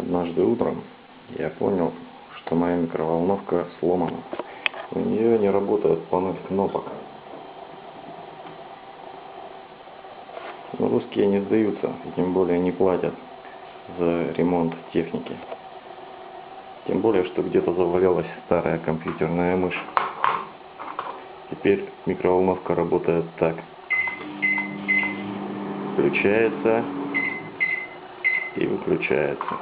Однажды утром я понял, что моя микроволновка сломана. У нее не работает панель кнопок. Но русские не сдаются, и тем более не платят за ремонт техники. Тем более, что где-то завалялась старая компьютерная мышь. Теперь микроволновка работает так. Включается и выключается.